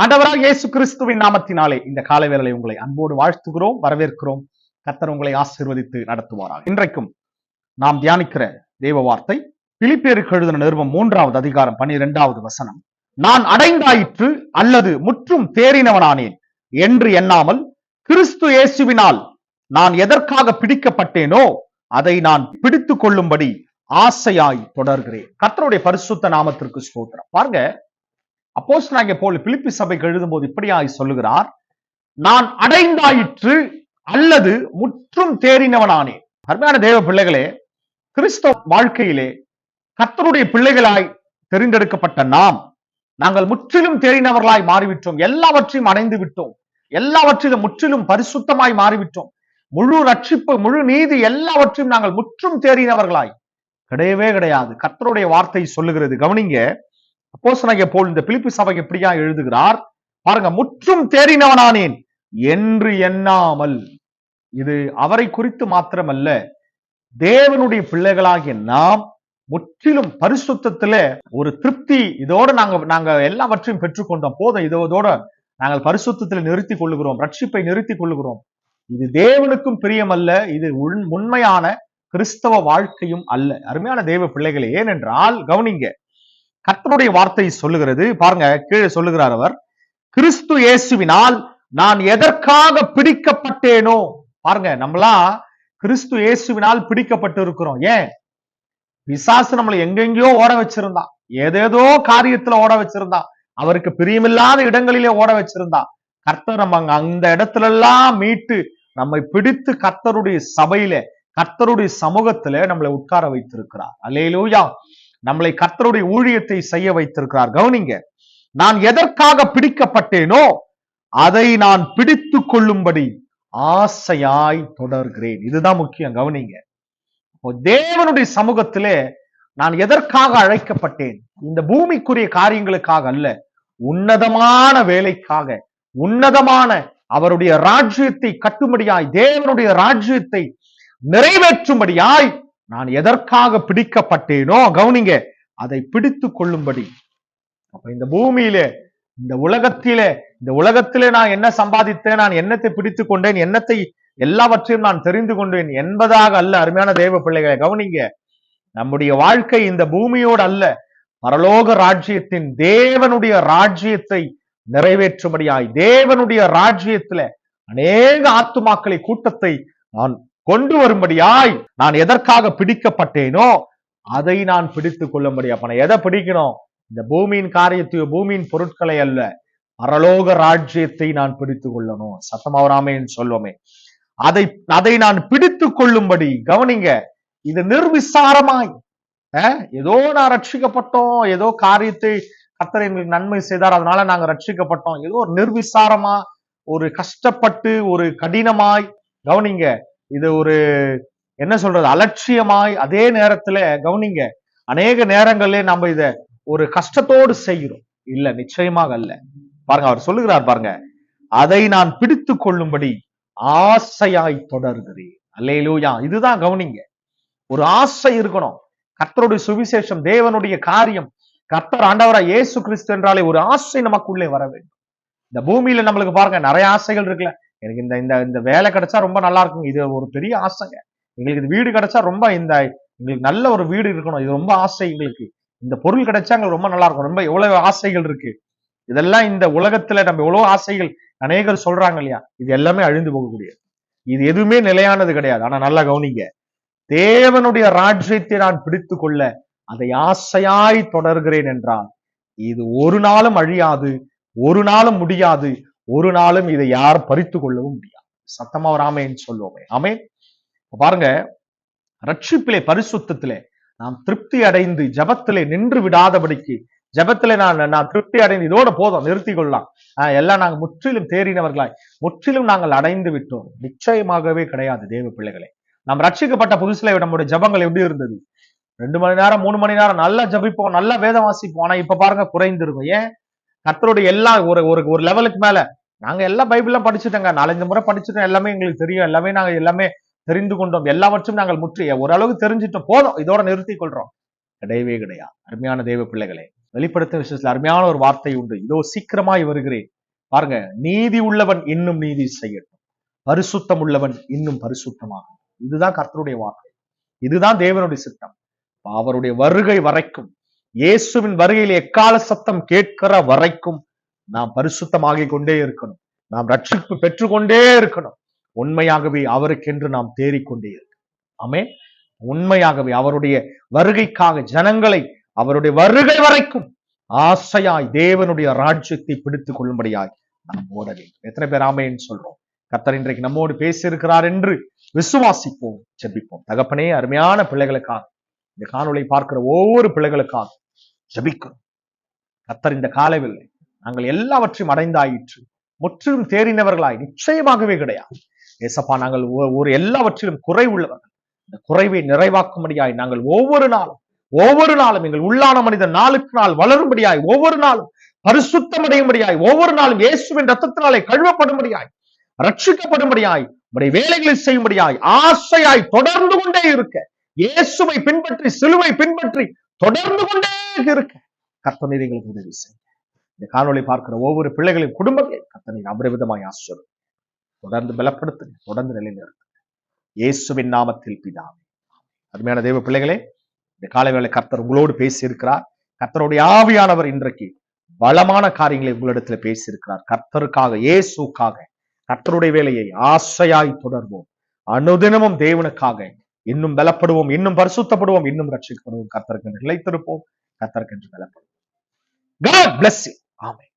ஆண்டவராக இயேசு கிறிஸ்துவின் நாமத்தினாலே இந்த காலை வேளையை உங்களை அன்போடு வாழ்த்துகிறோம், வரவேற்கிறோம். கர்த்தர் உங்களை ஆசீர்வதித்து நடத்துவாராக. இன்றைக்கும் நாம் தியானிக்கிற தேவ வார்த்தை பிலிப்பியருக்கு எழுதின நிருபம் 3வது அதிகாரம் 12வது வசனம். நான் அடைந்தாயிற்று அல்லது முற்றும் தேறினவனானேன் என்று எண்ணாமல் கிறிஸ்து இயேசுவினால் நான் எதற்காக பிடிக்கப்பட்டேனோ அதை நான் பிடித்துக் கொள்ளும்படி ஆசையாய் தொடர்கிறேன். கர்த்தருடைய பரிசுத்த நாமத்திற்கு ஸ்தோத்திரம். பாருங்க, அப்போஸ்தலனாகிய பவுல் பிலிப்பி சபைக்கு எழுதும்போது இப்படியாய் சொல்லுகிறார், நான் அடைந்தாயிற்று அல்லது முற்றும் தேறினவனானேன். அருமையான தேவ பிள்ளைகளே, கிறிஸ்தவ வாழ்க்கையிலே கர்த்தருடைய பிள்ளைகளாய் தெரிந்தெடுக்கப்பட்ட நாங்கள் முற்றிலும் தேறினவர்களாய் மாறிவிட்டோம். எல்லாவற்றையும் அடைந்து விட்டோம். எல்லாவற்றிலும் முற்றிலும் பரிசுத்தமாய் மாறிவிட்டோம். முழு ரட்சிப்பு, முழு நீதி எல்லாவற்றையும் நாங்கள் முற்றும் தேறினவர்களாய் கிடையவே கிடையாது. கர்த்தருடைய வார்த்தை சொல்லுகிறது. கவனிங்க, அப்போஸ்தலனாகிய பவுல் இந்த பிலிப்பி சபைக்கு எப்படியா எழுதுகிறார் பாருங்க. முற்றும் தேறினவனானேன் என்று எண்ணாமல். இது அவரை குறித்து மாத்திரமல்ல, தேவனுடைய பிள்ளைகளாகிய நாம் முற்றிலும் பரிசுத்தத்துல ஒரு திருப்தி, இதோட நாங்க எல்லாவற்றையும் பெற்றுக்கொண்டோம், போதும், இதோட நாங்கள் பரிசுத்தத்தில் நிறுத்திக் கொள்ளுகிறோம், ரட்சிப்பை நிறுத்திக் கொள்ளுகிறோம். இது தேவனுக்கும் பிரியமல்ல, இது உண்மையான கிறிஸ்தவ வாழ்க்கையும் அல்ல. அருமையான தேவ பிள்ளைகளே, ஏனென்றால் கவனிங்க, கர்த்தருடைய வார்த்தை சொல்லுகிறது பாருங்க. கீழே சொல்லுகிறார் அவர், கிறிஸ்து இயேசுவினால் நான் எதற்காக பிடிக்கப்பட்டேனோ. பாருங்க, நம்மளாம் கிறிஸ்து இயேசுவினால் பிடிக்கப்பட்டு இருக்கிறோம். ஏன்? பிசாசு நம்மளை எங்கெங்கயோ ஓட வச்சிருந்தான், ஏதேதோ காரியத்துல ஓட வச்சிருந்தான், அவருக்கு பிரியமில்லாத இடங்களிலே ஓட வச்சிருந்தான். கர்த்தர் நம்ம அந்த இடத்துல எல்லாம் மீட்டு நம்மை பிடித்து கர்த்தருடைய சபையில, கர்த்தருடைய சமூகத்துல நம்மளை உட்கார வைத்திருக்கிறார். அல்லேலூயா. நம்மளை கர்த்தருடைய ஊழியத்தை செய்ய வைத்திருக்கிறார். கவனிங்க, நான் எதற்காக பிடிக்கப்பட்டேனோ அதை நான் பிடித்துக் கொள்ளும்படி ஆசையாய் தொடர்கிறேன். இதுதான் முக்கியம். கவனிங்க, தேவனுடைய சமூகத்திலே நான் எதற்காக அழைக்கப்பட்டேன்? இந்த பூமிக்குரிய காரியங்களுக்காக அல்ல, உன்னதமான வேலைக்காக, உன்னதமான அவருடைய ராஜ்யத்தை கட்டும்படியாய், தேவனுடைய ராஜ்யத்தை நிறைவேற்றும்படியாய் நான் எதற்காக பிடிக்கப்பட்டேனோ, கவனிங்க, அதை பிடித்துக் கொள்ளும்படி. அப்ப இந்த பூமியிலே, இந்த உலகத்திலே நான் என்ன சம்பாதித்தேன், நான் என்னத்தை பிடித்துக் கொண்டேன், என்னத்தை எல்லாவற்றையும் நான் தெரிந்து கொண்டேன் என்பதாக அல்ல. அருமையான தேவ பிள்ளைகளை கவனிங்க, நம்முடைய வாழ்க்கை இந்த பூமியோடு அல்ல, பரலோக ராஜ்யத்தின் தேவனுடைய ராஜ்யத்தை நிறைவேற்றும்படியாய், தேவனுடைய ராஜ்யத்துல அநேக ஆத்துமாக்களை, கூட்டத்தை நான் கொண்டு வரும்படியாய் நான் எதற்காக பிடிக்கப்பட்டேனோ அதை நான் பிடித்துக் கொள்ளும்படியா. அப்ப நான் எதை பிடிக்கணும்? இந்த பூமியின் காரியத்தையோ பூமியின் பொருட்களை அல்ல, பரலோக ராஜ்யத்தை நான் பிடித்துக் கொள்ளணும். சத்தமாவராமேன்னு சொல்லுவோமே, அதை நான் பிடித்துக் கொள்ளும்படி. கவனிங்க, இது நிர்விசாரமாய், ஏதோ நான் ரட்சிக்கப்பட்டோம், ஏதோ காரியத்தை கர்த்தர் எங்களுக்கு நன்மை செய்தார், அதனால நாங்க ரட்சிக்கப்பட்டோம், ஏதோ ஒரு நிர்விசாரமா, ஒரு கஷ்டப்பட்டு, ஒரு கடினமாய், கவனிங்க, இது ஒரு என்ன சொல்றது, அலட்சியமாய். அதே நேரத்துல கவனிங்க, அநேக நேரங்களிலே நம்ம இத ஒரு கஷ்டத்தோடு செய்கிறோம். இல்ல, நிச்சயமாக அல்ல. பாருங்க, அவர் சொல்லுகிறார் பாருங்க, அதை நான் பிடித்துக் கொள்ளும்படி ஆசையாய் தொடர்கிறேன். அல்லேலூயா. இதுதான் கவனிங்க, ஒரு ஆசை இருக்கணும். கர்த்தருடைய சுவிசேஷம், தேவனுடைய காரியம், கர்த்தர் ஆண்டவராய் இயேசு கிறிஸ்து என்றாலே ஒரு ஆசை நமக்குள்ளே வர வேண்டும். இந்த பூமியில நம்மளுக்கு பாருங்க நிறைய ஆசைகள் இருக்குல்ல. எனக்கு இந்த வேலை கிடைச்சா ரொம்ப நல்லா இருக்கும், இது ஒரு பெரிய ஆசைங்க. எங்களுக்கு இந்த வீடு கிடைச்சா ரொம்ப, எங்களுக்கு நல்ல ஒரு வீடு இருக்கணும், இது ரொம்ப ஆசை எங்களுக்கு. இந்த பொருள் கிடைச்சா எங்களுக்கு ரொம்ப நல்லா இருக்கும், ரொம்ப எவ்வளவு ஆசைகள் இருக்கு. இதெல்லாம் இந்த உலகத்துல நம்ம எவ்வளவு ஆசைகள் அநேகர் சொல்றாங்க இல்லையா, இது எல்லாமே அழிந்து போகக்கூடியது, இது எதுவுமே நிலையானது கிடையாது. ஆனா நல்லா கவனிங்க, தேவனுடைய ராஜ்யத்தை நான் பிடித்துக் கொள்ள அதை ஆசையாய் தொடர்கிறேன் என்றால் இது ஒரு நாளும் அழியாது, ஒரு நாளும் முடியாது, ஒரு நாளும் இதை யாரும் பறித்து கொள்ளவும் முடியாது. சத்தமா ஒரு ஆமேன்னு சொல்லுவோமே. ஆமேன். பாருங்க, ரட்சிப்பிலே, பரிசுத்தத்திலே நாம் திருப்தி அடைந்து ஜபத்திலே நின்று விடாதபடிக்கு, ஜபத்திலே நான் திருப்தி அடைந்து இதோட போதும், நிறுத்தி கொள்ளலாம், எல்லாம் நாங்கள் முற்றிலும் தேறினவர்களாய், முற்றிலும் நாங்கள் அடைந்து விட்டோம், நிச்சயமாகவே கிடையாது. தேவ பிள்ளைகளே, நாம் ரட்சிக்கப்பட்ட புதுசுல நம்முடைய ஜபங்கள் எப்படி இருந்தது? 2 மணி நேரம் 3 மணி நேரம் நல்லா ஜபிப்போம், நல்லா வேதம் வாசிப்போம். ஆனா இப்ப பாருங்க, குறைந்திருக்கும். ஏன்? கர்த்தருடைய எல்லா ஒரு லெவலுக்கு மேல நாங்க எல்லா பைபிள்லாம் படிச்சுட்டோங்க, 4-5 முறை படிச்சுட்டோம், எல்லாமே எங்களுக்கு தெரியும், எல்லாமே தெரிந்து கொண்டோம், எல்லாவற்றும் நாங்கள் ஓரளவுக்கு தெரிஞ்சிட்டோம், போதும், இதோட நிறுத்திக் கொள்றோம். கிடையவே கிடையாது. அருமையான தேவ பிள்ளைகளே, வெளிப்படுத்தும் விஷயத்துல அருமையான ஒரு வார்த்தை உண்டு. இதோ சீக்கிரமாய் வருகிறேன். பாருங்க, நீதி உள்ளவன் இன்னும் நீதி செய்யட்டும், பரிசுத்தம் உள்ளவன் இன்னும் பரிசுத்தமாகும். இதுதான் கர்த்தருடைய வார்த்தை, இதுதான் தேவனுடைய சித்தம். அவருடைய வருகை வரைக்கும், இயேசுவின் வருகையில் எக்கால சத்தம் கேட்கிற வரைக்கும் நாம் பரிசுத்தமாகிக் கொண்டே இருக்கணும். நாம் ரட்சிப்பு பெற்றுக்கொண்டே இருக்கணும். உண்மையாகவே அவருக்கென்று நாம் தேறிக்கொண்டே இருக்கணும். ஆமென். உண்மையாகவே அவருடைய வருகைக்காக ஜனங்களை அவருடைய வருகை வரைக்கும் ஆசையாய் தேவனுடைய ராஜ்யத்தை பிடித்துக் கொள்ளும்படியாய் நாம் ஓட வேண்டும். எத்தனை பேர் ஆமென்னு சொல்றோம்? கர்த்தர் இன்றைக்கு நம்மோடு பேசியிருக்கிறார் என்று விசுவாசிப்போம், ஜெபிப்போம். தகப்பனே, அருமையான பிள்ளைகளுக்காக, இந்த காணொளி பார்க்கிற ஒவ்வொரு பிள்ளைகளுக்காக ஜெபிக்கிறோம். கர்த்தர் இந்த காலவில்லை நாங்கள் எல்லாவற்றையும் அடைந்தாயிற்று, முற்றிலும் தேறினவர்களாய் நிச்சயமாகவே கிடையாது. ஏசப்பா, நாங்கள் ஒரு எல்லாவற்றிலும் குறை உள்ளவர்கள். இந்த குறைவை நிறைவாக்கும்படியாய் நாங்கள் ஒவ்வொரு நாளும் எங்கள் உள்ளான மனிதன் நாளுக்கு நாள் வளரும்படியாய், ஒவ்வொரு நாளும் பரிசுத்தமடையும்படியாய், ஒவ்வொரு நாளும் இயேசுவின் ரத்தத்தினாலே கழுவப்படும்படியாய், ரட்சிக்கப்படும்படியாய், உடைய வேலைகளை செய்யும்படியாய் ஆசையாய் தொடர்ந்து கொண்டே இருக்க, இயேசுவை பின்பற்றி சிலுவை பின்பற்றி தொடர்ந்து கொண்டே இருக்க கர்த்தர் எங்களுக்கு உதவி செய்யும். இந்த காணொளி பார்க்கிற ஒவ்வொரு பிள்ளைகளின் குடும்பங்களை கர்த்தர் அபரிவிதமாய் ஆசீர்வதியும். தொடர்ந்து பலப்படுத்துங்க, தொடர்ந்து நிலைநிறுத்துங்க. இயேசுவின் நாமத்தில் பிதாவே. அருமையான தேவ பிள்ளைகளே, இந்த காலைவேளை கர்த்தர் உங்களோடு பேசி இருக்கிறார். கர்த்தருடைய ஆவியானவர் இன்றைக்கு பலமான காரியங்களை உங்களிடத்துல பேசி இருக்கிறார். கர்த்தருக்காக, இயேசுக்காக கர்த்தருடைய வேலையை ஆசையாய் தொடர்வோம். அனுதினமும் தேவனுக்காக இன்னும் பலப்படுவோம், இன்னும் பரிசுத்தப்படுவோம், இன்னும் ரட்சிக்கப்படுவோம். கர்த்தருக்கு நிலைத்திருப்போம், கர்த்தருக்கு என்று பலப்படுவோம். God bless you. Amen.